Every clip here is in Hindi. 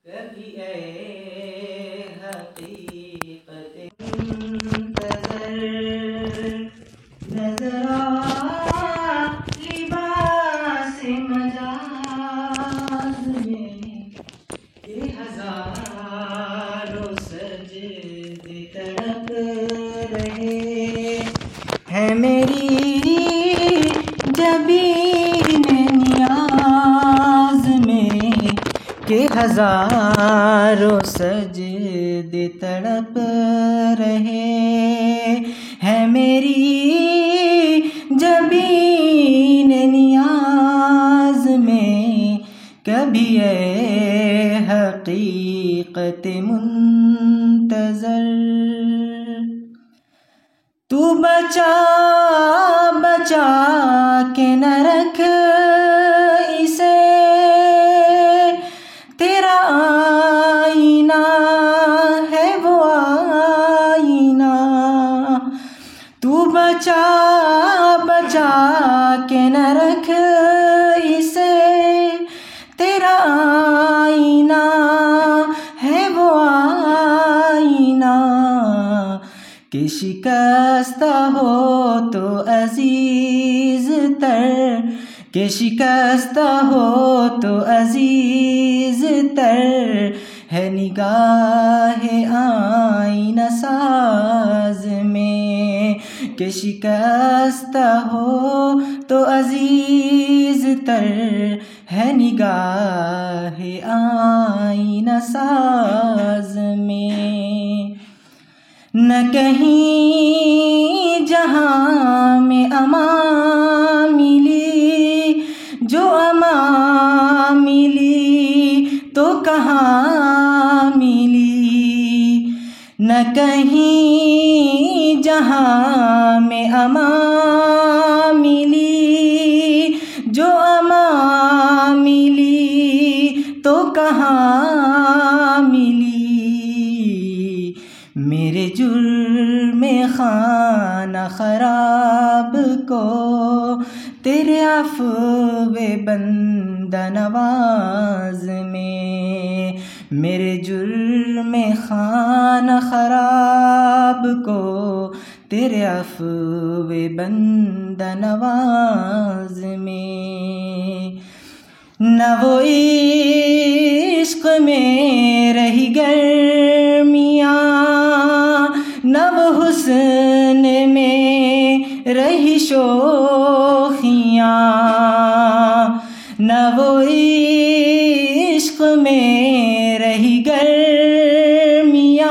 कभी ऐ हकीकत मुंतज़र नज़र आ लिबास मजाज में ये हजारों सजदे तड़प रहे है मेरी जबीन नियाज में के हजारों सजदे तड़प रहे है मेरी जबीन नियाज में कभी ऐ हकीकत मुंतज़र तू बचा बचा के न रख इसे तेरा आईना है वो आईना तू बचा बचा के न रख इसे तेरा आईना है वो आईना कि शिकस्ता हो तो अजीज तर कि शिकस्ता हो तो अजीज तर है निगाहे आईना साज में कि शिकस्ता हो तो अजीज तर है निगाहे आईना साज में न कहीं जहाँ में अमा मिली जो अमा मिली तो कहाँ मिली न कहीं जहाँ में अमा मिली जो अमा मिली तो कहाँ मिली मेरे जुर्म खाना खराब को तेरे अफ़्वे बंदा नवाज में मेरे जुर्म खाना खराब को तेरे अफ़्वे बंदा नवाज में न वो इश्क में रही गर्मियाँ न वो हुस्न में रही शोखियाँ न वो इश्क में रही गर्मियाँ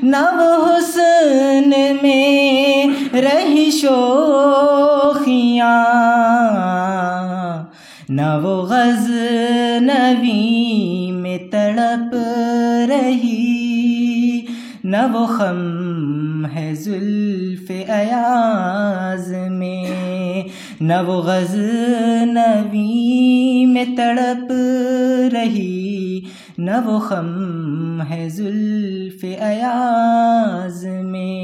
न वो हुस्न में रही शोखियाँ न वो ग़ज़नवी में तड़प रही न वो ख़म है ज़ुल्फ़े अयाज़ में न वो ग़ज़नवी में तड़प रही न वो ख़म है ज़ुल्फ़े अयाज़ में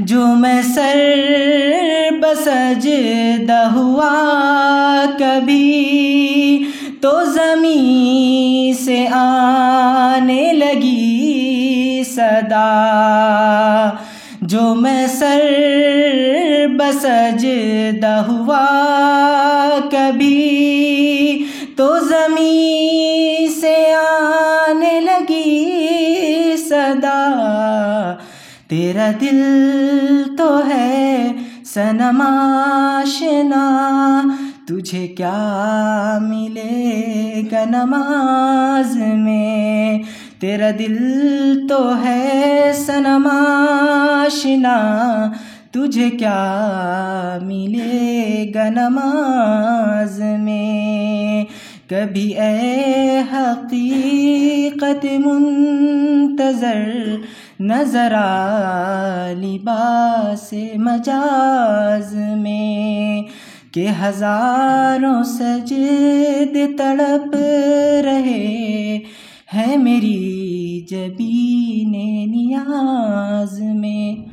जो मैं सर बसजदा हुआ कभी तो ज़मीं से आने लगी सदा जो मैं सर बसजदा हुआ कभी तो ज़मीं से आने लगी सदा तेरा दिल तो है सनम आशिना तुझे क्या मिलेगा नमाज में तेरा दिल तो है सनम आशिना तुझे क्या मिलेगा नमाज में कभी ऐ हकीकत मुंतज़र नज़र आ लिबास मजाज में के हजारों सजदे तड़प रहे है मेरी जबीने नियाज में।